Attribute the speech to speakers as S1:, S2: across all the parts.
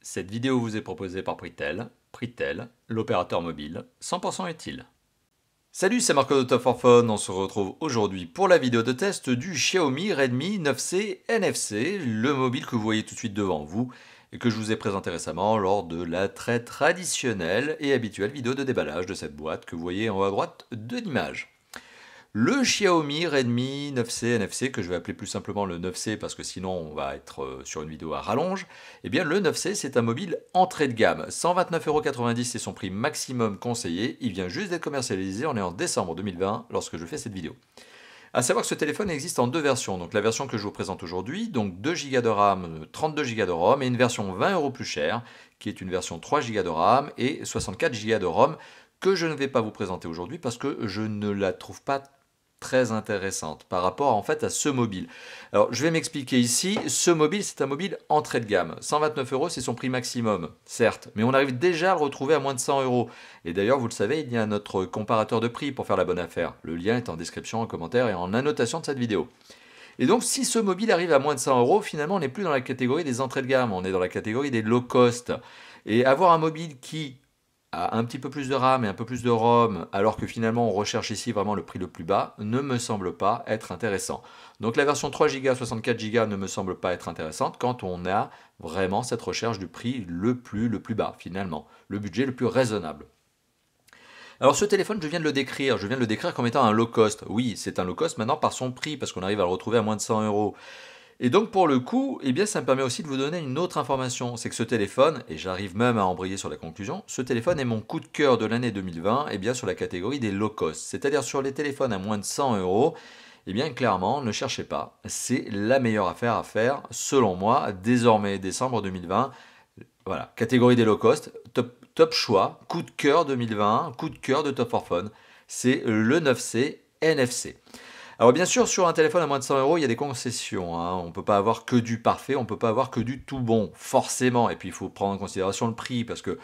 S1: Cette vidéo vous est proposée par Pritel, l'opérateur mobile 100% utile. Salut, c'est Marco de Top for Phone. On se retrouve aujourd'hui pour la vidéo de test du Xiaomi Redmi 9C NFC, le mobile que vous voyez tout de suite devant vous et que je vous ai présenté récemment lors de la très traditionnelle et habituelle vidéo de déballage de cette boîte que vous voyez en haut à droite de l'image. Le Xiaomi Redmi 9C NFC, que je vais appeler plus simplement le 9C parce que sinon on va être sur une vidéo à rallonge, eh bien le 9C c'est un mobile entrée de gamme. 129,90 € c'est son prix maximum conseillé, il vient juste d'être commercialisé, on est en décembre 2020 lorsque je fais cette vidéo. A savoir que ce téléphone existe en deux versions, donc la version que je vous présente aujourd'hui, donc 2 Go de RAM, 32 Go de ROM, et une version 20 € plus chère, qui est une version 3 Go de RAM et 64 Go de ROM, que je ne vais pas vous présenter aujourd'hui parce que je ne la trouve pas très intéressante par rapport en fait à ce mobile. Alors je vais m'expliquer ici, ce mobile c'est un mobile entrée de gamme. 129 € c'est son prix maximum, certes, mais on arrive déjà à le retrouver à moins de 100 €. Et d'ailleurs vous le savez, il y a notre comparateur de prix pour faire la bonne affaire. Le lien est en description, en commentaire et en annotation de cette vidéo. Et donc si ce mobile arrive à moins de 100 €, finalement on n'est plus dans la catégorie des entrées de gamme, on est dans la catégorie des low cost. Et avoir un mobile qui un petit peu plus de RAM et un peu plus de ROM, alors que finalement on recherche ici vraiment le prix le plus bas, ne me semble pas être intéressant. Donc la version 3 Go, 64 Go ne me semble pas être intéressante quand on a vraiment cette recherche du prix le plus bas finalement, le budget le plus raisonnable. Alors ce téléphone, je viens de le décrire comme étant un low cost. Oui, c'est un low cost maintenant par son prix, parce qu'on arrive à le retrouver à moins de 100 €. Et donc pour le coup, eh bien, ça me permet aussi de vous donner une autre information, c'est que ce téléphone, et j'arrive même à embrayer sur la conclusion, ce téléphone est mon coup de cœur de l'année 2020, eh bien, sur la catégorie des low cost, c'est-à-dire sur les téléphones à moins de 100 €, eh bien clairement, ne cherchez pas, c'est la meilleure affaire à faire, selon moi, désormais, décembre 2020, voilà, catégorie des low cost, top choix, coup de cœur 2020, coup de cœur de Top for Phone, c'est le 9C NFC. Alors bien sûr, sur un téléphone à moins de 100 €, il y a des concessions, hein. On ne peut pas avoir que du parfait, on ne peut pas avoir que du tout bon, forcément. Et puis il faut prendre en considération le prix, parce que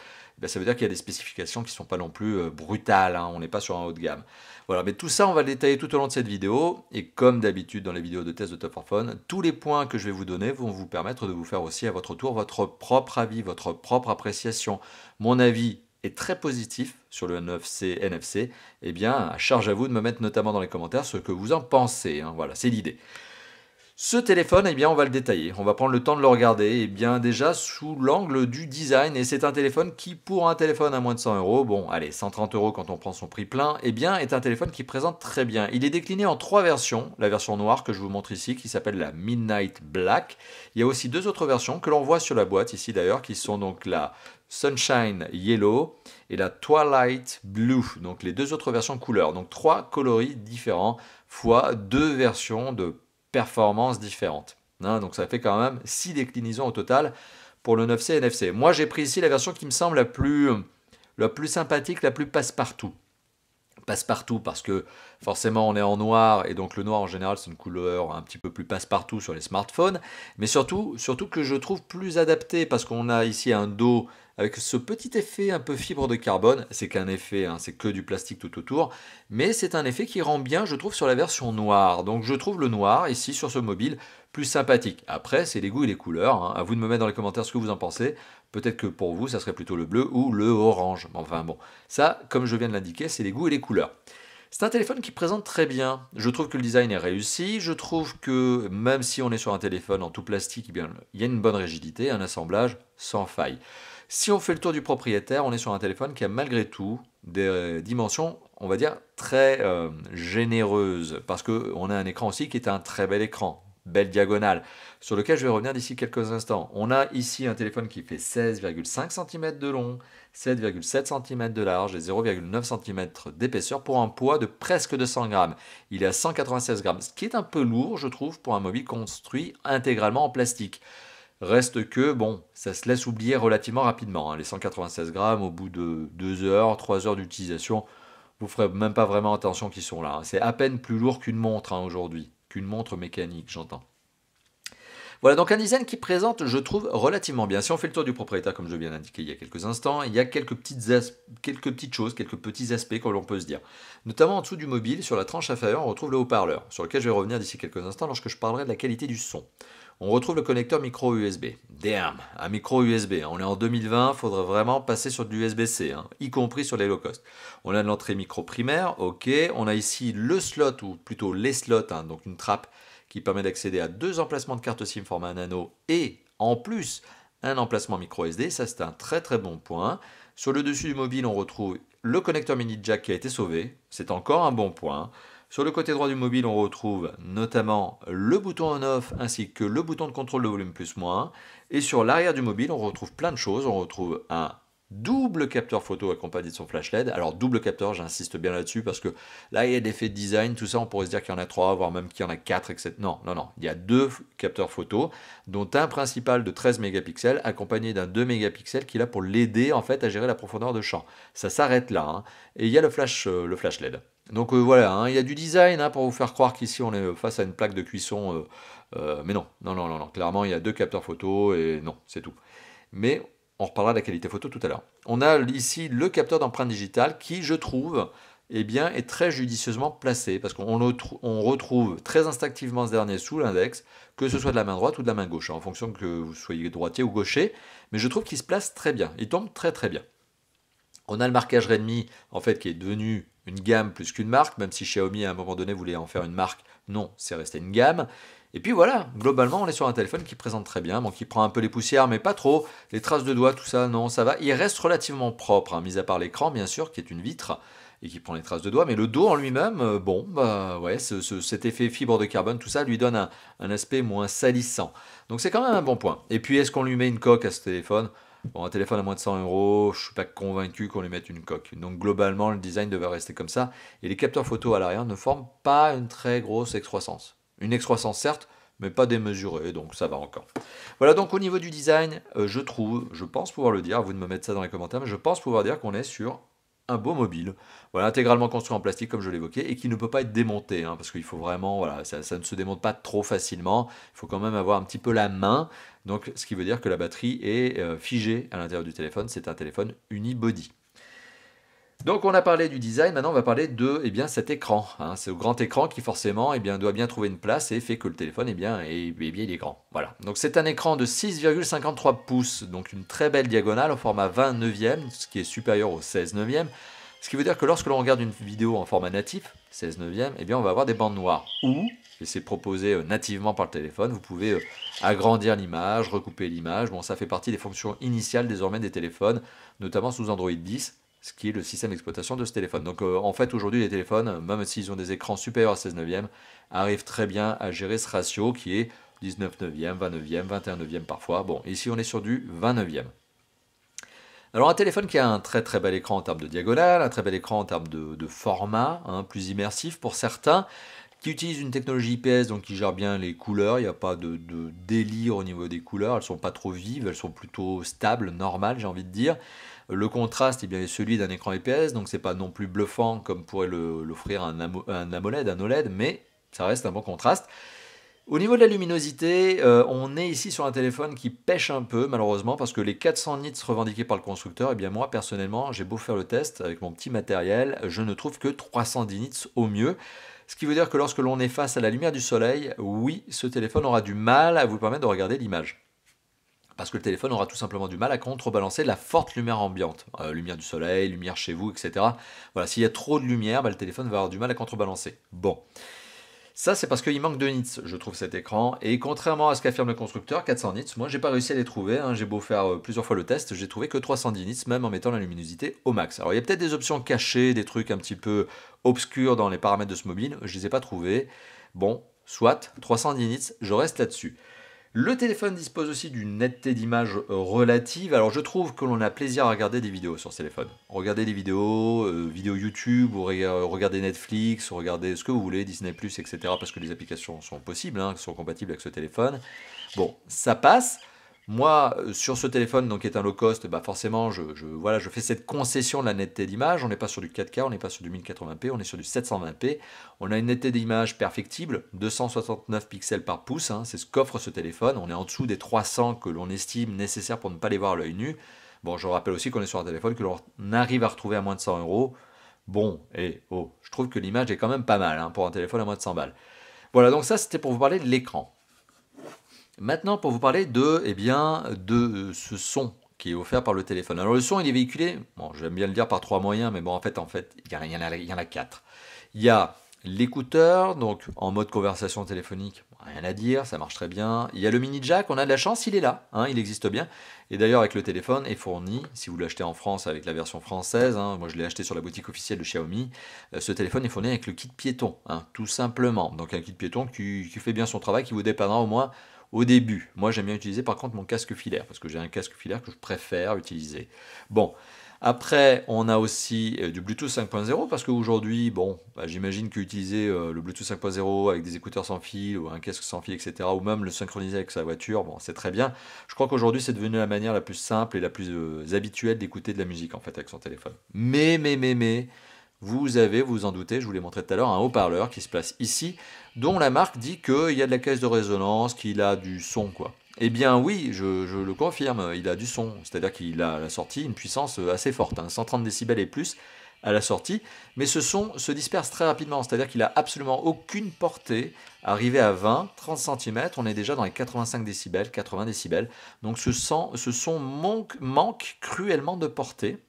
S1: ça veut dire qu'il y a des spécifications qui ne sont pas non plus brutales, hein. On n'est pas sur un haut de gamme. Voilà, mais tout ça, on va le détailler tout au long de cette vidéo. Et comme d'habitude dans les vidéos de test de Top for Phone, tous les points que je vais vous donner vont vous permettre de vous faire aussi à votre tour votre propre avis, votre propre appréciation. Mon avis est très positif sur le 9C NFC, eh bien, charge à vous de me mettre notamment dans les commentaires ce que vous en pensez, hein. Voilà, c'est l'idée. Ce téléphone, eh bien, on va le détailler, on va prendre le temps de le regarder, eh bien, déjà sous l'angle du design, et c'est un téléphone qui, pour un téléphone à moins de 100 €, bon, allez, 130 € quand on prend son prix plein, eh bien, est un téléphone qui présente très bien. Il est décliné en 3 versions, la version noire que je vous montre ici, qui s'appelle la Midnight Black. Il y a aussi 2 autres versions que l'on voit sur la boîte ici d'ailleurs, qui sont donc la Sunshine Yellow et la Twilight Blue, donc les 2 autres versions couleurs, donc 3 coloris différents, fois 2 versions de performances différentes. Hein, donc ça fait quand même 6 déclinaisons au total pour le 9C NFC. Moi j'ai pris ici la version qui me semble la plus sympathique, la plus passe-partout. Passe-partout parce que forcément on est en noir et donc le noir en général c'est une couleur un petit peu plus passe-partout sur les smartphones, mais surtout que je trouve plus adapté parce qu'on a ici un dos avec ce petit effet un peu fibre de carbone, c'est qu'un effet, hein, c'est que du plastique tout autour, mais c'est un effet qui rend bien je trouve sur la version noire, donc je trouve le noir ici sur ce mobile plus sympathique. Après c'est les goûts et les couleurs, hein. À vous de me mettre dans les commentaires ce que vous en pensez. Peut-être que pour vous, ça serait plutôt le bleu ou le orange. Enfin bon, ça, comme je viens de l'indiquer, c'est les goûts et les couleurs. C'est un téléphone qui présente très bien. Je trouve que le design est réussi. Je trouve que même si on est sur un téléphone en tout plastique, eh bien, il y a une bonne rigidité, un assemblage sans faille. Si on fait le tour du propriétaire, on est sur un téléphone qui a malgré tout des dimensions, on va dire, très généreuses. Parce qu'on a un écran aussi qui est un très bel écran. Belle diagonale, sur lequel je vais revenir d'ici quelques instants. On a ici un téléphone qui fait 16,5 cm de long, 7,7 cm de large et 0,9 cm d'épaisseur pour un poids de presque 200 grammes. Il est à 196 grammes, ce qui est un peu lourd, je trouve, pour un mobile construit intégralement en plastique. Reste que, bon, ça se laisse oublier relativement rapidement, hein. Les 196 grammes, au bout de 2 heures, 3 heures d'utilisation, vous ne ferez même pas vraiment attention qu'ils sont là, hein. C'est à peine plus lourd qu'une montre, hein, aujourd'hui. Qu'une montre mécanique, j'entends. Voilà, donc un design qui présente, je trouve, relativement bien. Si on fait le tour du propriétaire, comme je viens d'indiquer il y a quelques instants, il y a quelques petites choses, quelques petits aspects que l'on peut se dire. Notamment en dessous du mobile, sur la tranche inférieure, on retrouve le haut-parleur, sur lequel je vais revenir d'ici quelques instants lorsque je parlerai de la qualité du son. On retrouve le connecteur micro USB. Damn, un micro USB. On est en 2020, il faudrait vraiment passer sur du USB-C, hein, y compris sur les low cost. On a de l'entrée micro primaire, ok. On a ici le slot, ou plutôt les slots, hein, donc une trappe qui permet d'accéder à 2 emplacements de carte SIM format nano et en plus un emplacement micro SD. Ça, c'est un très très bon point. Sur le dessus du mobile, on retrouve le connecteur mini jack qui a été sauvé. C'est encore un bon point. Sur le côté droit du mobile, on retrouve notamment le bouton on-off ainsi que le bouton de contrôle de volume plus-moins. Et sur l'arrière du mobile, on retrouve plein de choses. On retrouve un double capteur photo accompagné de son flash LED. Alors double capteur, j'insiste bien là-dessus parce que là, il y a des effets de design, tout ça, on pourrait se dire qu'il y en a 3, voire même qu'il y en a 4, etc. Non, non, non. Il y a 2 capteurs photo, dont un principal de 13 mégapixels accompagné d'un 2 mégapixels qui est là pour l'aider en fait à gérer la profondeur de champ. Ça s'arrête là. Hein. Et il y a le flash LED. Donc voilà, hein, il y a du design hein, pour vous faire croire qu'ici on est face à une plaque de cuisson, mais non, non, non, non, non, clairement il y a 2 capteurs photo et non, c'est tout. Mais on reparlera de la qualité photo tout à l'heure. On a ici le capteur d'empreinte digitale qui, je trouve, eh bien, est très judicieusement placé parce qu'on retrouve très instinctivement ce dernier sous l'index, que ce soit de la main droite ou de la main gauche, hein, en fonction que vous soyez droitier ou gaucher, mais je trouve qu'il se place très bien, il tombe très très bien. On a le marquage Redmi, en fait, qui est devenu une gamme plus qu'une marque, même si Xiaomi, à un moment donné, voulait en faire une marque. Non, c'est resté une gamme. Et puis voilà, globalement, on est sur un téléphone qui présente très bien, bon, qui prend un peu les poussières, mais pas trop. Les traces de doigts, tout ça, non, ça va. Il reste relativement propre, hein, mis à part l'écran, bien sûr, qui est une vitre et qui prend les traces de doigts. Mais le dos en lui-même, bon, bah ouais, cet effet fibre de carbone, tout ça, lui donne un aspect moins salissant. Donc c'est quand même un bon point. Et puis, est-ce qu'on lui met une coque à ce téléphone ? Bon, un téléphone à moins de 100 €, je ne suis pas convaincu qu'on lui mette une coque. Donc globalement, le design devrait rester comme ça. Et les capteurs photo à l'arrière ne forment pas une très grosse excroissance. Une excroissance certes, mais pas démesurée, donc ça va encore. Voilà, donc au niveau du design, je pense pouvoir le dire, vous de me mettre ça dans les commentaires, mais je pense pouvoir dire qu'on est sur un beau mobile, voilà, intégralement construit en plastique comme je l'évoquais, et qui ne peut pas être démonté, hein, parce qu'il faut vraiment, voilà, ça ne se démonte pas trop facilement, il faut quand même avoir un petit peu la main, donc ce qui veut dire que la batterie est figée à l'intérieur du téléphone, c'est un téléphone unibody. Donc on a parlé du design, maintenant on va parler de cet écran. Hein. C'est le grand écran qui forcément doit bien trouver une place et fait que le téléphone il est grand. Voilà. Donc c'est un écran de 6,53 pouces, donc une très belle diagonale au format 20 neuvième, ce qui est supérieur au 16 neuvième. Ce qui veut dire que lorsque l'on regarde une vidéo en format natif, 16 neuvième, on va avoir des bandes noires. Ou, et c'est proposé nativement par le téléphone, vous pouvez agrandir l'image, recouper l'image. Bon, ça fait partie des fonctions initiales désormais des téléphones, notamment sous Android 10. Ce qui est le système d'exploitation de ce téléphone. Donc en fait aujourd'hui les téléphones, même s'ils ont des écrans supérieurs à 16 neuvième, arrivent très bien à gérer ce ratio qui est 19 neuvième, 20 neuvième, 21 neuvième parfois. Bon, ici on est sur du 20 neuvième. Alors un téléphone qui a un très très bel écran en termes de diagonale, un très bel écran en termes de format, hein, plus immersif pour certains, qui utilise une technologie IPS, donc qui gère bien les couleurs, il n'y a pas de délire au niveau des couleurs, elles ne sont pas trop vives, elles sont plutôt stables, normales j'ai envie de dire. Le contraste est celui d'un écran IPS, donc c'est pas non plus bluffant comme pourrait l'offrir un AMOLED, un OLED, mais ça reste un bon contraste. Au niveau de la luminosité, on est ici sur un téléphone qui pêche un peu malheureusement parce que les 400 nits revendiqués par le constructeur, moi personnellement j'ai beau faire le test avec mon petit matériel, je ne trouve que 310 nits au mieux. Ce qui veut dire que lorsque l'on est face à la lumière du soleil, oui, ce téléphone aura du mal à vous permettre de regarder l'image. Parce que le téléphone aura tout simplement du mal à contrebalancer la forte lumière ambiante. Lumière du soleil, lumière chez vous, etc. Voilà, s'il y a trop de lumière, le téléphone va avoir du mal à contrebalancer. Bon. Ça, c'est parce qu'il manque de nits, je trouve, cet écran. Et contrairement à ce qu'affirme le constructeur, 400 nits, moi, j'ai pas réussi à les trouver. Hein. J'ai beau faire plusieurs fois le test, j'ai trouvé que 310 nits, même en mettant la luminosité au max. Alors, il y a peut-être des options cachées, des trucs un petit peu obscurs dans les paramètres de ce mobile. Je les ai pas trouvés. Bon, soit, 310 nits, je reste là-dessus. Le téléphone dispose aussi d'une netteté d'image relative. Alors je trouve que l'on a plaisir à regarder des vidéos sur ce téléphone. Regarder des vidéos, vidéos YouTube, ou regarder Netflix, ou regarder ce que vous voulez, Disney+, etc. Parce que les applications sont possibles, hein, sont compatibles avec ce téléphone. Bon, ça passe. Moi, sur ce téléphone, donc qui est un low cost, forcément, je fais cette concession de la netteté d'image. On n'est pas sur du 4K, on n'est pas sur du 1080p, on est sur du 720p. On a une netteté d'image perfectible, 269 pixels par pouce, hein, c'est ce qu'offre ce téléphone. On est en dessous des 300 que l'on estime nécessaires pour ne pas les voir à l'œil nu. Bon, je rappelle aussi qu'on est sur un téléphone que l'on arrive à retrouver à moins de 100 €. Bon, je trouve que l'image est quand même pas mal hein, pour un téléphone à moins de 100 balles. Voilà, donc ça c'était pour vous parler de l'écran. Maintenant, pour vous parler de, eh bien, de ce son qui est offert par le téléphone. Alors le son, il est véhiculé, bon, j'aime bien le dire par trois moyens, mais bon, en fait, il y en a quatre. Il y a l'écouteur, donc en mode conversation téléphonique, rien à dire, ça marche très bien. Il y a le mini jack, on a de la chance, il est là, hein, il existe bien. Et d'ailleurs, avec le téléphone, est fourni, si vous l'achetez en France avec la version française, hein, moi je l'ai acheté sur la boutique officielle de Xiaomi, ce téléphone est fourni avec le kit piéton, hein, tout simplement. Donc un kit piéton qui fait bien son travail, qui vous dépannera au moins au début. Moi j'aime bien utiliser par contre mon casque filaire, parce que j'ai un casque filaire que je préfère utiliser. Bon, après, on a aussi du Bluetooth 5.0 parce qu'aujourd'hui, bon, bah, j'imagine qu'utiliser le Bluetooth 5.0 avec des écouteurs sans fil ou un casque sans fil, etc., ou même le synchroniser avec sa voiture, bon, c'est très bien. Je crois qu'aujourd'hui, c'est devenu la manière la plus simple et la plus habituelle d'écouter de la musique en fait avec son téléphone. Mais, vous avez, vous vous en doutez, je vous l'ai montré tout à l'heure, un haut-parleur qui se place ici, dont la marque dit qu'il y a de la caisse de résonance, qu'il a du son, quoi. Eh bien oui, je le confirme, il a du son, c'est-à-dire qu'il a à la sortie une puissance assez forte, hein, 130 décibels et plus à la sortie, mais ce son se disperse très rapidement, c'est-à-dire qu'il a absolument aucune portée. Arrivé à 20-30 cm, on est déjà dans les 85 décibels, 80 décibels, donc ce son manque cruellement de portée.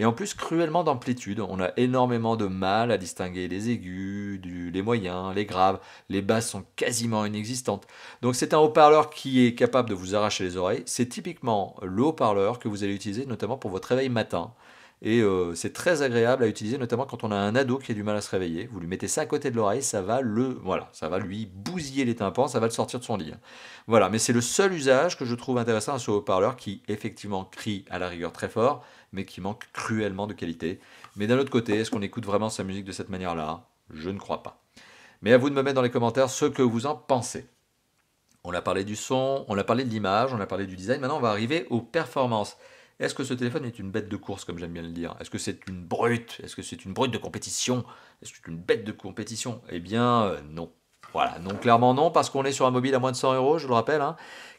S1: Et en plus cruellement d'amplitude. On a énormément de mal à distinguer les aigus, les moyens, les graves. Les basses sont quasiment inexistantes. Donc c'est un haut-parleur qui est capable de vous arracher les oreilles. C'est typiquement le haut-parleur que vous allez utiliser notamment pour votre réveil matin. Et c'est très agréable à utiliser, notamment quand on a un ado qui a du mal à se réveiller. Vous lui mettez ça à côté de l'oreille, ça va lui bousiller les tympans, ça va le sortir de son lit. Voilà, mais c'est le seul usage que je trouve intéressant à ce haut-parleur qui effectivement crie à la rigueur très fort, mais qui manque cruellement de qualité. Mais d'un autre côté, est-ce qu'on écoute vraiment sa musique de cette manière-là? Je ne crois pas. Mais à vous de me mettre dans les commentaires ce que vous en pensez. On a parlé du son, on a parlé de l'image, on a parlé du design. Maintenant, on va arriver aux performances. Est-ce que ce téléphone est une bête de course, comme j'aime bien le dire? Est-ce que c'est une brute? Est-ce que c'est une brute de compétition? Est-ce que c'est une bête de compétition? Eh bien, non. Voilà, non, clairement non, parce qu'on est sur un mobile à moins de 100 euros, je le rappelle.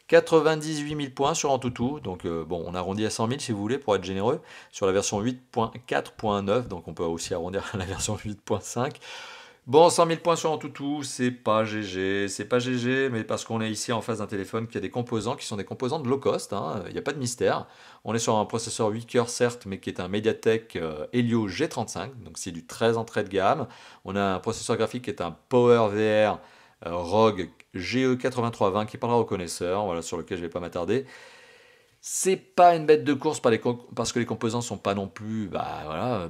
S1: 98 000 points sur Antutu, donc bon, on arrondit à 100 000 si vous voulez, pour être généreux, sur la version 8.4.9, donc on peut aussi arrondir à la version 8.5. Bon, 100 000 points sur Antutu, c'est pas GG, mais parce qu'on est ici en face d'un téléphone qui a des composants qui sont des composants de low cost, il n'y a pas de mystère. On est sur un processeur 8 cœurs certes, mais qui est un MediaTek Helio G35, donc c'est du très entrée de gamme. On a un processeur graphique qui est un PowerVR ROG GE8320 qui parlera aux connaisseurs, voilà, sur lequel je ne vais pas m'attarder. C'est pas une bête de course parce que les composants sont pas non plus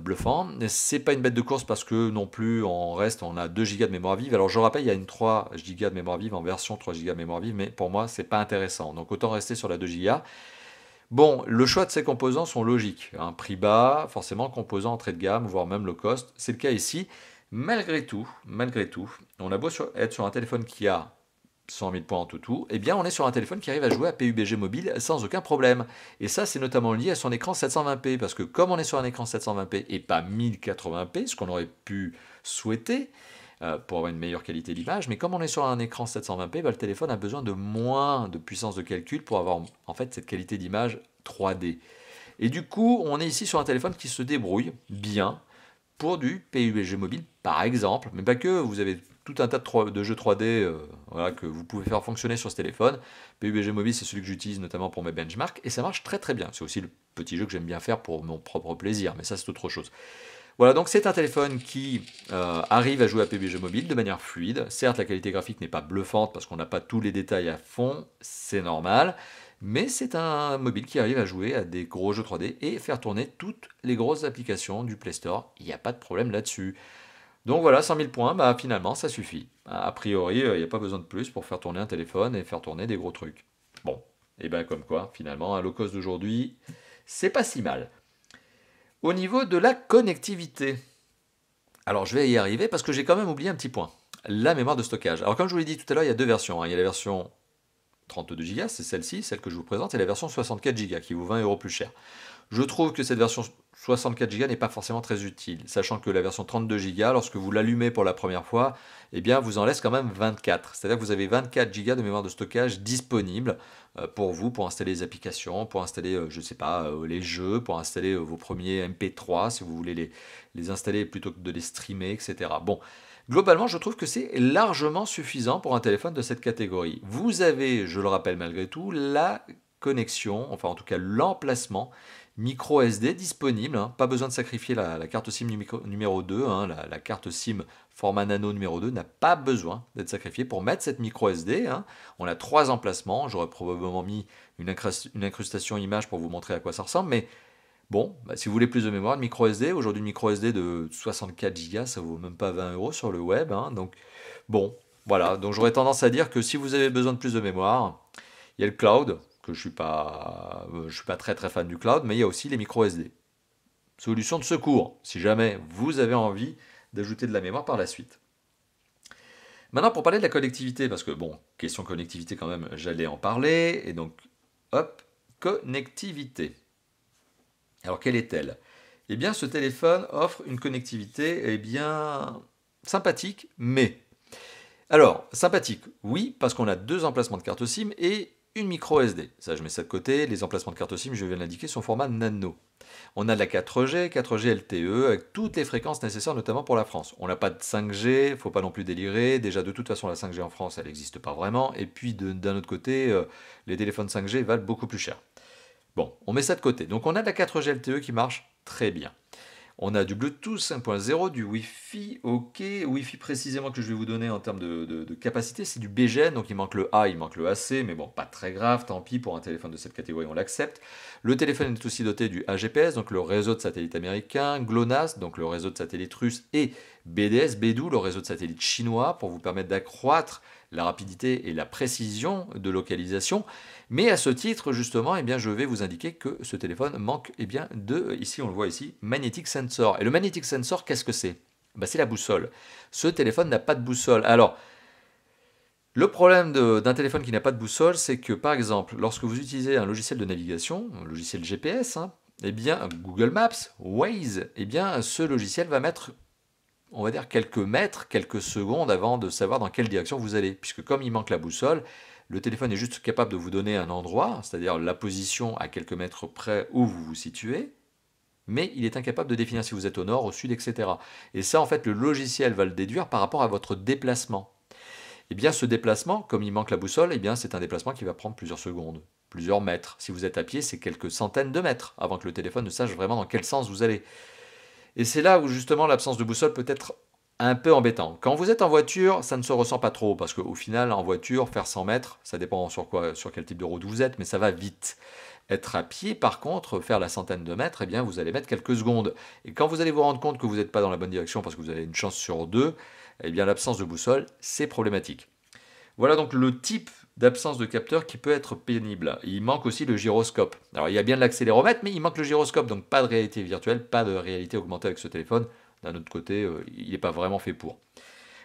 S1: bluffants. C'est pas une bête de course parce que non plus on a 2 Go de mémoire vive. Alors je rappelle, il y a une 3 Go de mémoire vive en version 3 Go de mémoire vive, mais pour moi c'est pas intéressant. Donc autant rester sur la 2 Go. Bon, le choix de ces composants sont logiques. Un prix bas, forcément composants entrée de gamme, voire même low cost. C'est le cas ici. Malgré tout, on a beau être sur un téléphone qui a 100 000 points en tout, eh bien on est sur un téléphone qui arrive à jouer à PUBG mobile sans aucun problème. Et ça, c'est notamment lié à son écran 720p, parce que comme on est sur un écran 720p et pas 1080p, ce qu'on aurait pu souhaiter pour avoir une meilleure qualité d'image, mais comme on est sur un écran 720p, le téléphone a besoin de moins de puissance de calcul pour avoir en fait cette qualité d'image 3D. Et du coup, on est ici sur un téléphone qui se débrouille bien pour du PUBG mobile, par exemple, mais pas que, vous avez tout un tas de jeux 3D que vous pouvez faire fonctionner sur ce téléphone. PUBG mobile, c'est celui que j'utilise notamment pour mes benchmarks, et ça marche très très bien. C'est aussi le petit jeu que j'aime bien faire pour mon propre plaisir, mais ça c'est autre chose. Voilà, donc c'est un téléphone qui arrive à jouer à PUBG mobile de manière fluide. Certes, la qualité graphique n'est pas bluffante parce qu'on n'a pas tous les détails à fond, c'est normal. Mais c'est un mobile qui arrive à jouer à des gros jeux 3D et faire tourner toutes les grosses applications du Play Store. Il n'y a pas de problème là-dessus. Donc voilà, 100 000 points, finalement, ça suffit. A priori, il n'y a pas besoin de plus pour faire tourner un téléphone et faire tourner des gros trucs. Bon, et bien comme quoi, finalement, un low cost d'aujourd'hui, c'est pas si mal. Au niveau de la connectivité, alors je vais y arriver parce que j'ai quand même oublié un petit point. La mémoire de stockage. Alors comme je vous l'ai dit tout à l'heure, il y a deux versions. Il y a la version 32 Go, c'est celle-ci, celle que je vous présente, et la version 64 Go qui vaut 20 € plus cher. Je trouve que cette version 64 Go n'est pas forcément très utile, sachant que la version 32 Go, lorsque vous l'allumez pour la première fois, eh bien, vous en laisse quand même 24. C'est-à-dire que vous avez 24 Go de mémoire de stockage disponible pour vous, pour installer les applications, pour installer, je ne sais pas, les jeux, pour installer vos premiers MP3, si vous voulez les installer plutôt que de les streamer, etc. Bon, Globalement, je trouve que c'est largement suffisant pour un téléphone de cette catégorie. Vous avez, je le rappelle malgré tout, la connexion, enfin en tout cas l'emplacement micro SD disponible, hein. Pas besoin de sacrifier la carte SIM numéro 2, hein. La carte SIM format nano numéro 2 n'a pas besoin d'être sacrifiée pour mettre cette micro SD, hein. On a 3 emplacements, j'aurais probablement mis une incrustation image pour vous montrer à quoi ça ressemble, mais bon, bah, si vous voulez plus de mémoire, de micro SD, aujourd'hui une micro SD de 64 Go, ça vaut même pas 20 € sur le web, hein. Donc bon, voilà, donc j'aurais tendance à dire que si vous avez besoin de plus de mémoire, il y a le cloud, que je suis pas très très fan du cloud, mais il y a aussi les micro SD. Solution de secours, si jamais vous avez envie d'ajouter de la mémoire par la suite. Maintenant, pour parler de la connectivité, parce que bon, question connectivité quand même, j'allais en parler, et donc, hop, connectivité. Alors, quelle est-elle? Eh bien, ce téléphone offre une connectivité, eh bien, sympathique, mais... Alors, sympathique, oui, parce qu'on a 2 emplacements de carte SIM et une micro SD. Ça, je mets ça de côté. Les emplacements de carte SIM, je viens de l'indiquer, sont format nano. On a de la 4G, 4G LTE, avec toutes les fréquences nécessaires, notamment pour la France. On n'a pas de 5G, faut pas non plus délirer. Déjà, de toute façon, la 5G en France, elle n'existe pas vraiment. Et puis, d'un autre côté, les téléphones 5G valent beaucoup plus cher. Bon, on met ça de côté. Donc, on a de la 4G LTE qui marche très bien. On a du Bluetooth 5.0, du Wi-Fi, ok. Wi-Fi précisément que je vais vous donner en termes de capacité, c'est du BGN, donc il manque le A, il manque le AC, mais bon, pas très grave, tant pis, pour un téléphone de cette catégorie, on l'accepte. Le téléphone est aussi doté du AGPS, donc le réseau de satellite américain, GLONASS, donc le réseau de satellite russe, et BDS, Beidou, le réseau de satellite chinois, pour vous permettre d'accroître la rapidité et la précision de localisation. Mais à ce titre, justement, eh bien, je vais vous indiquer que ce téléphone manque eh bien, de, ici on le voit ici, Magnetic Sensor. Et le Magnetic Sensor, qu'est-ce que c'est? Ben, c'est la boussole. Ce téléphone n'a pas de boussole. Alors, le problème d'un téléphone qui n'a pas de boussole, c'est que par exemple, lorsque vous utilisez un logiciel de navigation, un logiciel GPS, hein, eh bien, Google Maps, Waze, eh bien, ce logiciel va mettre, on va dire, quelques mètres, quelques secondes avant de savoir dans quelle direction vous allez. Puisque comme il manque la boussole, le téléphone est juste capable de vous donner un endroit, c'est-à-dire la position à quelques mètres près où vous vous situez, mais il est incapable de définir si vous êtes au nord, au sud, etc. Et ça, en fait, le logiciel va le déduire par rapport à votre déplacement. Eh bien, ce déplacement, comme il manque la boussole, eh bien, c'est un déplacement qui va prendre plusieurs secondes, plusieurs mètres. Si vous êtes à pied, c'est quelques centaines de mètres avant que le téléphone ne sache vraiment dans quel sens vous allez. Et c'est là où, justement, l'absence de boussole peut être un peu embêtant. Quand vous êtes en voiture, ça ne se ressent pas trop, parce qu'au final, en voiture, faire 100 mètres, ça dépend sur quel type de route vous êtes, mais ça va vite. Être à pied, par contre, faire la centaine de mètres, eh bien, vous allez mettre quelques secondes. Et quand vous allez vous rendre compte que vous n'êtes pas dans la bonne direction, parce que vous avez une chance sur 2, eh bien, l'absence de boussole, c'est problématique. Voilà donc le type d'absence de capteur qui peut être pénible. Il manque aussi le gyroscope. Alors, il y a bien de l'accéléromètre, mais il manque le gyroscope, donc pas de réalité virtuelle, pas de réalité augmentée avec ce téléphone. D'un autre côté, il n'est pas vraiment fait pour.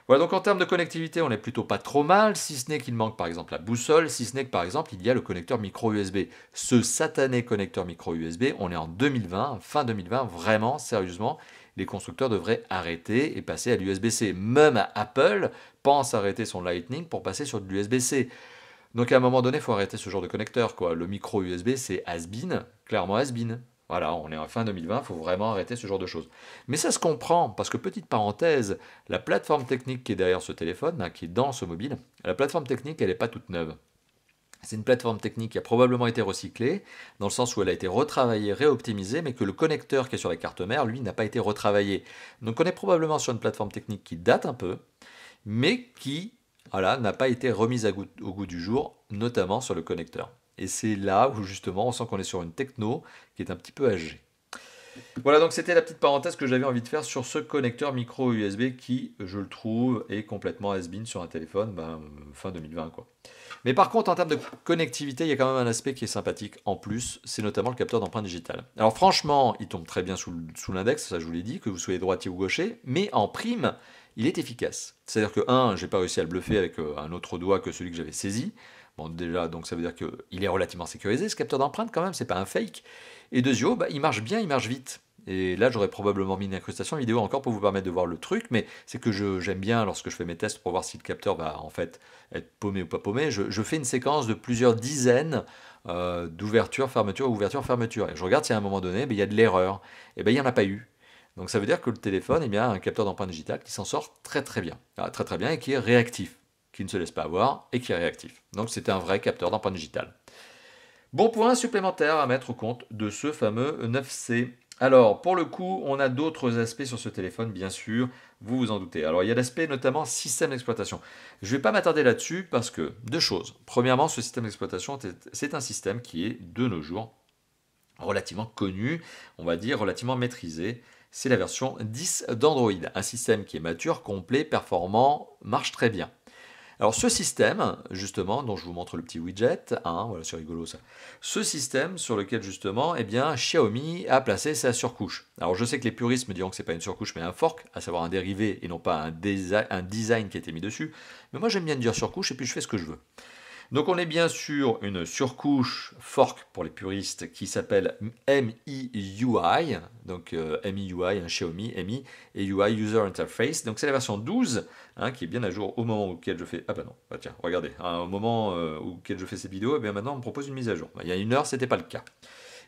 S1: Voilà, donc en termes de connectivité, on n'est plutôt pas trop mal, si ce n'est qu'il manque par exemple la boussole, si ce n'est que par exemple il y a le connecteur micro USB. Ce satané connecteur micro USB, on est en 2020, fin 2020, vraiment, sérieusement, les constructeurs devraient arrêter et passer à l'USB-C. Même Apple pense arrêter son Lightning pour passer sur de l'USB-C. Donc à un moment donné, il faut arrêter ce genre de connecteur, quoi. Le micro USB, c'est has-been, clairement has-been. Voilà, on est en fin 2020, il faut vraiment arrêter ce genre de choses. Mais ça se comprend, parce que petite parenthèse, la plateforme technique qui est derrière ce téléphone, hein, qui est dans ce mobile, la plateforme technique, elle n'est pas toute neuve. C'est une plateforme technique qui a probablement été recyclée, dans le sens où elle a été retravaillée, réoptimisée, mais que le connecteur qui est sur la carte mère, lui, n'a pas été retravaillé. Donc on est probablement sur une plateforme technique qui date un peu, mais qui, voilà, n'a pas été remise au goût du jour, notamment sur le connecteur. Et c'est là où justement on sent qu'on est sur une techno qui est un petit peu âgée. Voilà, donc c'était la petite parenthèse que j'avais envie de faire sur ce connecteur micro USB qui, je le trouve, est complètement has-been sur un téléphone, fin 2020 quoi. Mais par contre, en termes de connectivité, il y a quand même un aspect qui est sympathique en plus, c'est notamment le capteur d'empreinte digitale. Alors franchement, il tombe très bien sous l'index, ça je vous l'ai dit, que vous soyez droitier ou gaucher, mais en prime, il est efficace. C'est-à-dire que, j'ai pas réussi à le bluffer avec un autre doigt que celui que j'avais saisi. Bon, déjà, donc ça veut dire qu'il est relativement sécurisé, ce capteur d'empreinte quand même, c'est pas un fake. Et deuxièmement, il marche bien, il marche vite. Et là, j'aurais probablement mis une incrustation vidéo encore pour vous permettre de voir le truc, mais c'est que j'aime bien, lorsque je fais mes tests pour voir si le capteur va en fait être paumé ou pas paumé, je fais une séquence de plusieurs dizaines d'ouverture, fermeture, ouverture, fermeture. Et je regarde si à un moment donné, il y a de l'erreur. Et bien, il n'y en a pas eu. Donc ça veut dire que le téléphone eh bien, a un capteur d'empreinte digitale qui s'en sort très très bien. Très très bien et qui est réactif, qui ne se laisse pas avoir et qui est réactif. Donc c'est un vrai capteur d'empreinte digitale. Bon point supplémentaire à mettre au compte de ce fameux 9C. Alors, pour le coup, on a d'autres aspects sur ce téléphone, bien sûr, vous vous en doutez. Alors, il y a l'aspect notamment système d'exploitation. Je ne vais pas m'attarder là-dessus parce que, deux choses. Premièrement, ce système d'exploitation, c'est un système qui est, de nos jours, relativement connu, on va dire relativement maîtrisé. C'est la version 10 d'Android, un système qui est mature, complet, performant, marche très bien. Alors ce système, justement, dont je vous montre le petit widget, hein, voilà, c'est rigolo ça. Ce système sur lequel justement, eh bien, Xiaomi a placé sa surcouche. Alors je sais que les puristes me diront que c'est pas une surcouche mais un fork, à savoir un dérivé et non pas un design qui a été mis dessus. Mais moi j'aime bien dire surcouche et puis je fais ce que je veux. Donc on est bien sur une surcouche fork pour les puristes qui s'appelle MIUI, donc MIUI, un Xiaomi, MI, et UI User Interface. Donc c'est la version 12 hein, qui est bien à jour au moment auquel je fais... Ah bah non, bah tiens, regardez, hein, au moment auquel je fais ces vidéos, et bien maintenant on me propose une mise à jour. Il y a une heure, c'était pas le cas.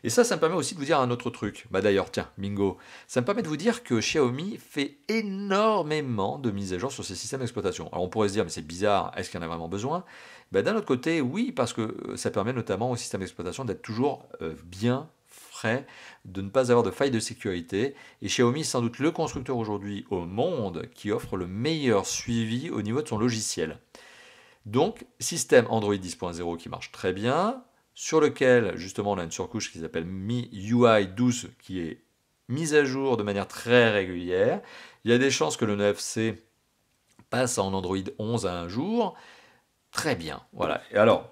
S1: Et ça me permet aussi de vous dire un autre truc. Bah d'ailleurs, tiens, bingo. Ça me permet de vous dire que Xiaomi fait énormément de mises à jour sur ses systèmes d'exploitation. Alors on pourrait se dire, mais c'est bizarre, est-ce qu'il y en a vraiment besoin? Bah, d'un autre côté, oui, parce que ça permet notamment au système d'exploitation d'être toujours bien frais, de ne pas avoir de failles de sécurité. Et Xiaomi est sans doute le constructeur aujourd'hui au monde qui offre le meilleur suivi au niveau de son logiciel. Donc, système Android 10.0 qui marche très bien, sur lequel justement on a une surcouche qui s'appelle MIUI 12 qui est mise à jour de manière très régulière. Il y a des chances que le 9C passe en Android 11 à un jour. Très bien, voilà. Et alors,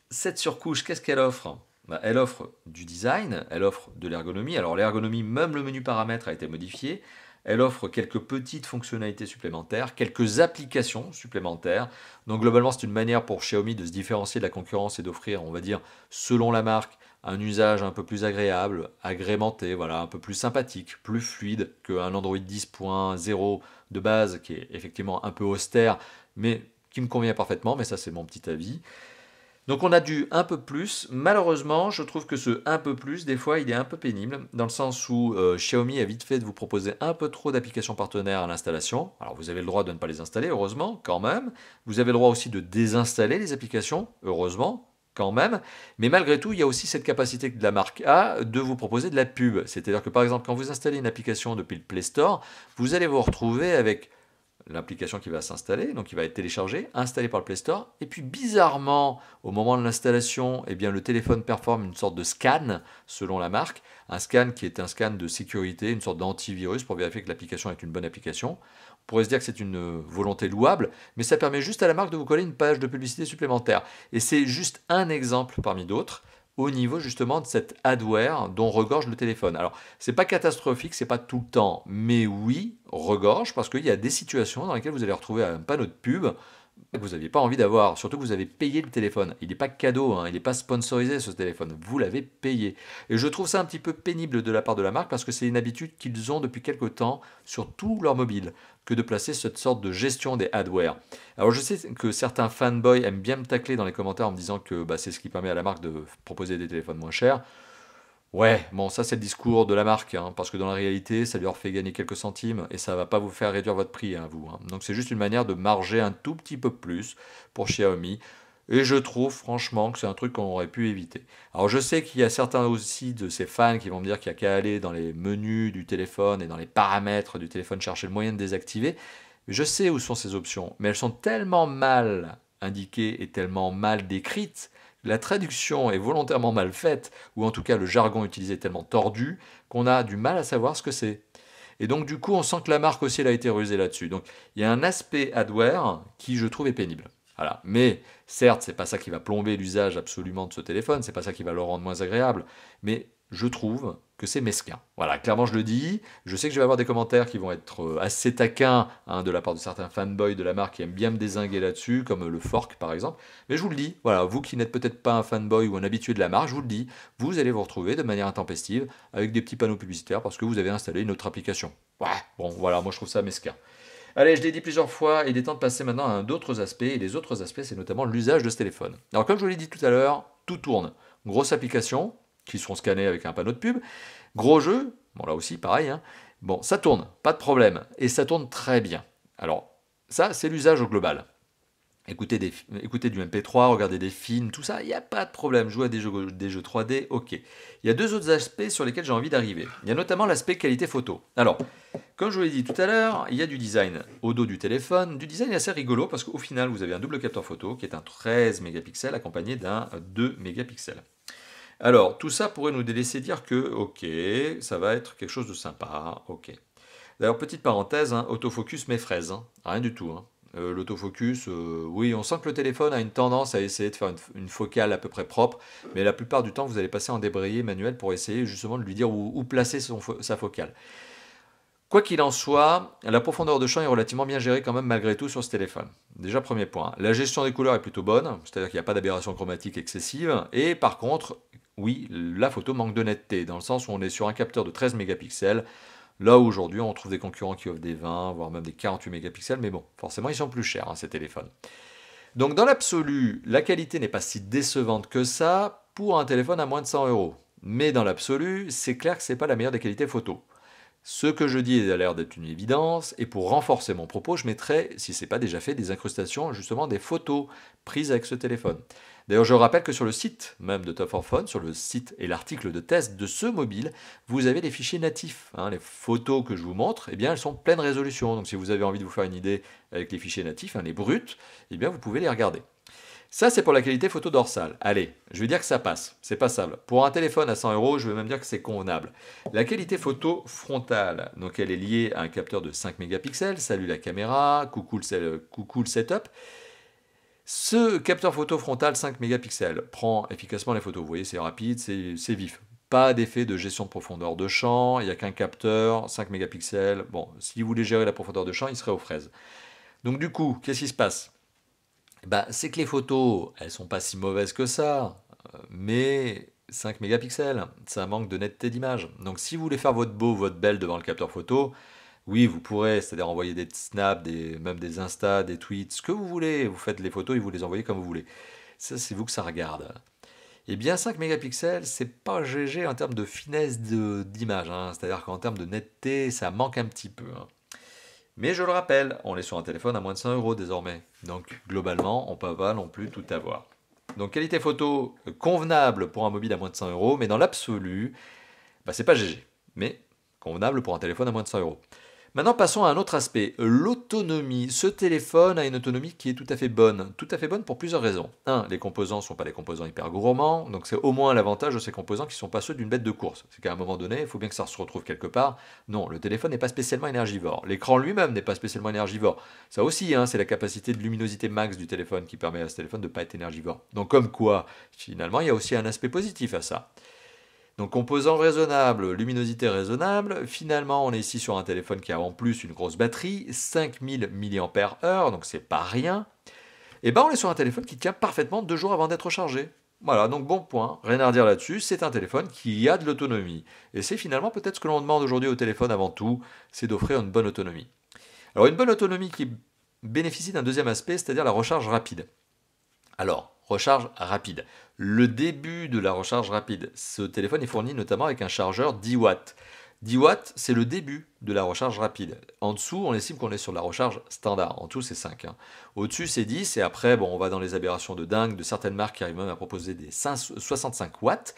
S1: cette surcouche, qu'est-ce qu'elle offre? Elle offre du design, elle offre de l'ergonomie. Alors l'ergonomie, même le menu paramètres a été modifié. Elle offre quelques petites fonctionnalités supplémentaires, quelques applications supplémentaires. Donc globalement, c'est une manière pour Xiaomi de se différencier de la concurrence et d'offrir, on va dire, selon la marque, un usage un peu plus agréable, agrémenté, voilà, un peu plus sympathique, plus fluide qu'un Android 10.0 de base qui est effectivement un peu austère, mais qui me convient parfaitement, mais ça c'est mon petit avis. Donc on a du un peu plus. Malheureusement, je trouve que ce un peu plus, des fois, il est un peu pénible, dans le sens où Xiaomi a vite fait de vous proposer un peu trop d'applications partenaires à l'installation. Alors vous avez le droit de ne pas les installer, heureusement, quand même. Vous avez le droit aussi de désinstaller les applications, heureusement, quand même. Mais malgré tout, il y a aussi cette capacité que la marque a de vous proposer de la pub. C'est-à-dire que par exemple, quand vous installez une application depuis le Play Store, vous allez vous retrouver avec l'application qui va s'installer, donc qui va être téléchargée, installée par le Play Store, et puis bizarrement, au moment de l'installation, eh bien, le téléphone performe une sorte de scan, selon la marque, un scan qui est un scan de sécurité, une sorte d'antivirus pour vérifier que l'application est une bonne application. On pourrait se dire que c'est une volonté louable, mais ça permet juste à la marque de vous coller une page de publicité supplémentaire. Et c'est juste un exemple parmi d'autres, au niveau justement de cette adware dont regorge le téléphone. Alors, c'est pas catastrophique, c'est pas tout le temps, mais oui, regorge, parce qu'il y a des situations dans lesquelles vous allez retrouver un panneau de pub que vous n'aviez pas envie d'avoir, surtout que vous avez payé le téléphone. Il n'est pas cadeau, hein, il n'est pas sponsorisé ce téléphone, vous l'avez payé. Et je trouve ça un petit peu pénible de la part de la marque, parce que c'est une habitude qu'ils ont depuis quelque temps sur tout leur mobile, que de placer cette sorte de gestion des adware. Alors je sais que certains fanboys aiment bien me tacler dans les commentaires en me disant que bah, c'est ce qui permet à la marque de proposer des téléphones moins chers. Ouais, bon, ça c'est le discours de la marque, hein, parce que dans la réalité, ça leur fait gagner quelques centimes et ça va pas vous faire réduire votre prix, hein, vous. Hein. Donc c'est juste une manière de marger un tout petit peu plus pour Xiaomi. Et je trouve franchement que c'est un truc qu'on aurait pu éviter. Alors je sais qu'il y a certains aussi de ces fans qui vont me dire qu'il n'y a qu'à aller dans les menus du téléphone et dans les paramètres du téléphone chercher le moyen de désactiver. Je sais où sont ces options, mais elles sont tellement mal indiquées et tellement mal décrites. La traduction est volontairement mal faite, ou en tout cas le jargon utilisé est tellement tordu, qu'on a du mal à savoir ce que c'est. Et donc du coup, on sent que la marque aussi elle a été rusée là-dessus. Donc il y a un aspect adware qui je trouve est pénible. Voilà. Mais certes, c'est pas ça qui va plomber l'usage absolument de ce téléphone, c'est pas ça qui va le rendre moins agréable, mais je trouve que c'est mesquin. Voilà, clairement je le dis. Je sais que je vais avoir des commentaires qui vont être assez taquins hein, de la part de certains fanboys de la marque qui aiment bien me dézinguer là-dessus, comme le fork par exemple. Mais je vous le dis, voilà, vous qui n'êtes peut-être pas un fanboy ou un habitué de la marque, je vous le dis, vous allez vous retrouver de manière intempestive avec des petits panneaux publicitaires parce que vous avez installé une autre application. Ouais, bon voilà, moi je trouve ça mesquin. Allez, je l'ai dit plusieurs fois, il est temps de passer maintenant à d'autres aspects, et les autres aspects, c'est notamment l'usage de ce téléphone. Alors comme je vous l'ai dit tout à l'heure, tout tourne. Grosse application, qui seront scannés avec un panneau de pub. Gros jeu, bon là aussi pareil, hein. Bon, ça tourne, pas de problème, et ça tourne très bien. Alors, ça, c'est l'usage au global. Écouter du MP3, regarder des films, tout ça, il n'y a pas de problème. Jouer à des jeux 3D, ok. Il y a deux autres aspects sur lesquels j'ai envie d'arriver. Il y a notamment l'aspect qualité photo. Alors, comme je vous l'ai dit tout à l'heure, il y a du design au dos du téléphone. Du design assez rigolo parce qu'au final, vous avez un double capteur photo qui est un 13 mégapixels accompagné d'un 2 mégapixels. Alors, tout ça pourrait nous laisser dire que, ok, ça va être quelque chose de sympa, ok. D'ailleurs, petite parenthèse, hein, autofocus m'effraie, hein, rien du tout. Hein. L'autofocus, oui, on sent que le téléphone a une tendance à essayer de faire une focale à peu près propre, mais la plupart du temps, vous allez passer en débrayé manuel pour essayer justement de lui dire où placer sa focale. Quoi qu'il en soit, la profondeur de champ est relativement bien gérée quand même malgré tout sur ce téléphone. Déjà, premier point. La gestion des couleurs est plutôt bonne, c'est-à-dire qu'il n'y a pas d'aberration chromatique excessive, et par contre, oui, la photo manque de netteté, dans le sens où on est sur un capteur de 13 mégapixels, là où aujourd'hui on trouve des concurrents qui offrent des 20, voire même des 48 mégapixels, mais bon, forcément ils sont plus chers, hein, ces téléphones. Donc dans l'absolu, la qualité n'est pas si décevante que ça pour un téléphone à moins de 100 euros. Mais dans l'absolu, c'est clair que ce n'est pas la meilleure des qualités photo. Ce que je dis a l'air d'être une évidence, et pour renforcer mon propos, je mettrai, si ce n'est pas déjà fait, des incrustations, justement des photos prises avec ce téléphone. D'ailleurs, je rappelle que sur le site même de Top 4 Phone, sur le site et l'article de test de ce mobile, vous avez les fichiers natifs. Hein. Les photos que je vous montre, eh bien, elles sont pleine résolution. Donc si vous avez envie de vous faire une idée avec les fichiers natifs, hein, les bruts, eh bien, vous pouvez les regarder. Ça, c'est pour la qualité photo dorsale. Allez, je vais dire que ça passe, c'est passable. Pour un téléphone à 100 euros, je vais même dire que c'est convenable. La qualité photo frontale, donc elle est liée à un capteur de 5 mégapixels. Salut la caméra, coucou le setup. Ce capteur photo frontal 5 mégapixels prend efficacement les photos. Vous voyez, c'est rapide, c'est vif. Pas d'effet de gestion de profondeur de champ, il n'y a qu'un capteur, 5 mégapixels. Bon, si vous voulez gérer la profondeur de champ, il serait aux fraises. Donc du coup, qu'est-ce qui se passe? Bah, c'est que les photos, elles sont pas si mauvaises que ça, mais 5 mégapixels, ça manque de netteté d'image. Donc si vous voulez faire votre beau, votre belle devant le capteur photo, oui, vous pourrez, c'est-à-dire envoyer des snaps, même des Insta, des tweets, ce que vous voulez. Vous faites les photos et vous les envoyez comme vous voulez. Ça, c'est vous que ça regarde. Et bien 5 mégapixels, c'est pas GG en termes de finesse d'image, hein. C'est-à-dire qu'en termes de netteté, ça manque un petit peu, hein. Mais je le rappelle, on est sur un téléphone à moins de 100 euros désormais. Donc globalement, on ne peut pas non plus tout avoir. Donc qualité photo convenable pour un mobile à moins de 100 euros, mais dans l'absolu, bah, c'est pas GG. Mais convenable pour un téléphone à moins de 100 euros. Maintenant, passons à un autre aspect, l'autonomie. Ce téléphone a une autonomie qui est tout à fait bonne. Tout à fait bonne pour plusieurs raisons. Un, les composants ne sont pas des composants hyper gourmands, donc c'est au moins l'avantage de ces composants qui ne sont pas ceux d'une bête de course. C'est qu'à un moment donné, il faut bien que ça se retrouve quelque part. Non, le téléphone n'est pas spécialement énergivore. L'écran lui-même n'est pas spécialement énergivore. Ça aussi, hein, c'est la capacité de luminosité max du téléphone qui permet à ce téléphone de ne pas être énergivore. Donc comme quoi, finalement, il y a aussi un aspect positif à ça. Donc composant raisonnable, luminosité raisonnable, finalement on est ici sur un téléphone qui a en plus une grosse batterie, 5000 mAh, donc c'est pas rien. Et ben on est sur un téléphone qui tient parfaitement 2 jours avant d'être chargé. Voilà, donc bon point, rien à redire là-dessus, c'est un téléphone qui a de l'autonomie. Et c'est finalement peut-être ce que l'on demande aujourd'hui au téléphone avant tout, c'est d'offrir une bonne autonomie. Alors une bonne autonomie qui bénéficie d'un deuxième aspect, c'est-à-dire la recharge rapide. Alors, recharge rapide. Le début de la recharge rapide. Ce téléphone est fourni notamment avec un chargeur 10 watts. 10 watts, c'est le début de la recharge rapide. En dessous, on estime qu'on est sur la recharge standard. En dessous, c'est 5. Hein. Au-dessus, c'est 10. Et après, bon, on va dans les aberrations de dingue de certaines marques qui arrivent même à proposer des 65 watts.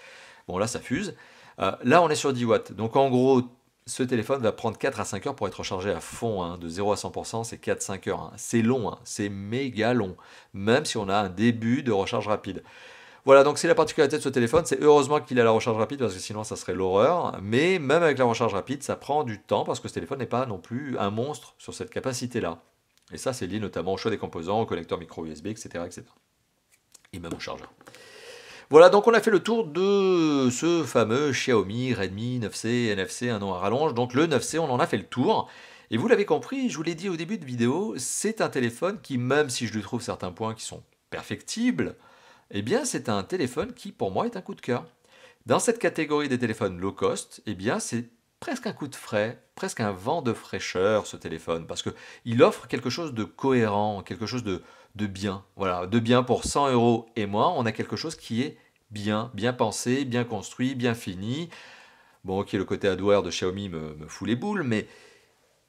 S1: Bon, là, ça fuse. Là, on est sur 10 watts. Donc, en gros, ce téléphone va prendre 4 à 5 heures pour être rechargé à fond, hein. De 0 à 100%, c'est 4-5 heures. Hein. C'est long, hein. C'est méga long, même si on a un début de recharge rapide. Voilà, donc c'est la particularité de ce téléphone, c'est heureusement qu'il a la recharge rapide, parce que sinon ça serait l'horreur. Mais même avec la recharge rapide, ça prend du temps, parce que ce téléphone n'est pas non plus un monstre sur cette capacité-là. Et ça, c'est lié notamment au choix des composants, au connecteur micro USB, etc., etc. Et même au chargeur. Voilà, donc on a fait le tour de ce fameux Xiaomi Redmi 9C, NFC, un nom à rallonge. Donc le 9C, on en a fait le tour. Et vous l'avez compris, je vous l'ai dit au début de vidéo, c'est un téléphone qui, même si je lui trouve certains points qui sont perfectibles, eh bien c'est un téléphone qui, pour moi, est un coup de cœur. Dans cette catégorie des téléphones low cost, eh bien c'est presque un coup de frais, presque un vent de fraîcheur ce téléphone, parce qu'il offre quelque chose de cohérent, quelque chose de bien. Voilà, de bien pour 100 euros et moins, on a quelque chose qui est bien pensé, bien construit, bien fini. Bon, ok, le côté hardware de Xiaomi me fout les boules, mais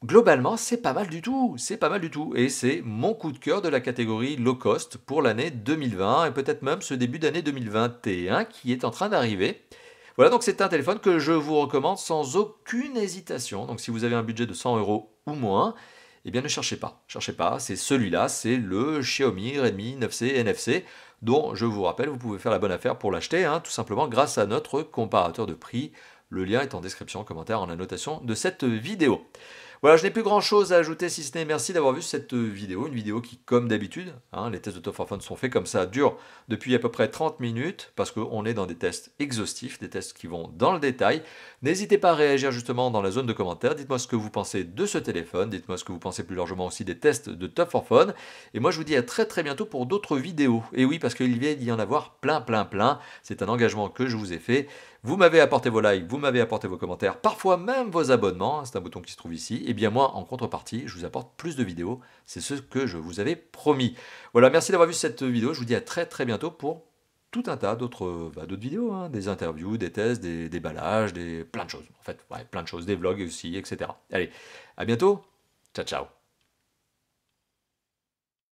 S1: globalement, c'est pas mal du tout. C'est pas mal du tout. Et c'est mon coup de cœur de la catégorie low cost pour l'année 2020 et peut-être même ce début d'année 2021 qui est en train d'arriver. Voilà, donc c'est un téléphone que je vous recommande sans aucune hésitation. Donc si vous avez un budget de 100 euros ou moins, eh bien ne cherchez pas. Cherchez pas, c'est celui-là, c'est le Xiaomi Redmi 9C NFC, dont je vous rappelle, vous pouvez faire la bonne affaire pour l'acheter, hein, tout simplement grâce à notre comparateur de prix. Le lien est en description, en commentaire, en annotation de cette vidéo. Voilà, je n'ai plus grand chose à ajouter si ce n'est merci d'avoir vu cette vidéo, une vidéo qui, comme d'habitude, hein, les tests de Top 4 Fun sont faits comme ça, durent depuis à peu près 30 minutes, parce qu'on est dans des tests exhaustifs, des tests qui vont dans le détail. N'hésitez pas à réagir justement dans la zone de commentaires, dites-moi ce que vous pensez de ce téléphone, dites-moi ce que vous pensez plus largement aussi des tests de Top 4 Fun, et moi je vous dis à très très bientôt pour d'autres vidéos. Et oui, parce qu'il vient d'y en avoir plein, c'est un engagement que je vous ai fait. Vous m'avez apporté vos likes, vous m'avez apporté vos commentaires, parfois même vos abonnements, c'est un bouton qui se trouve ici. Et bien moi, en contrepartie, je vous apporte plus de vidéos, c'est ce que je vous avais promis. Voilà, merci d'avoir vu cette vidéo, je vous dis à très très bientôt pour tout un tas d'autres vidéos, hein, des interviews, des tests, des déballages, plein de choses, en fait, ouais, plein de choses, des vlogs aussi, etc. Allez, à bientôt, ciao ciao.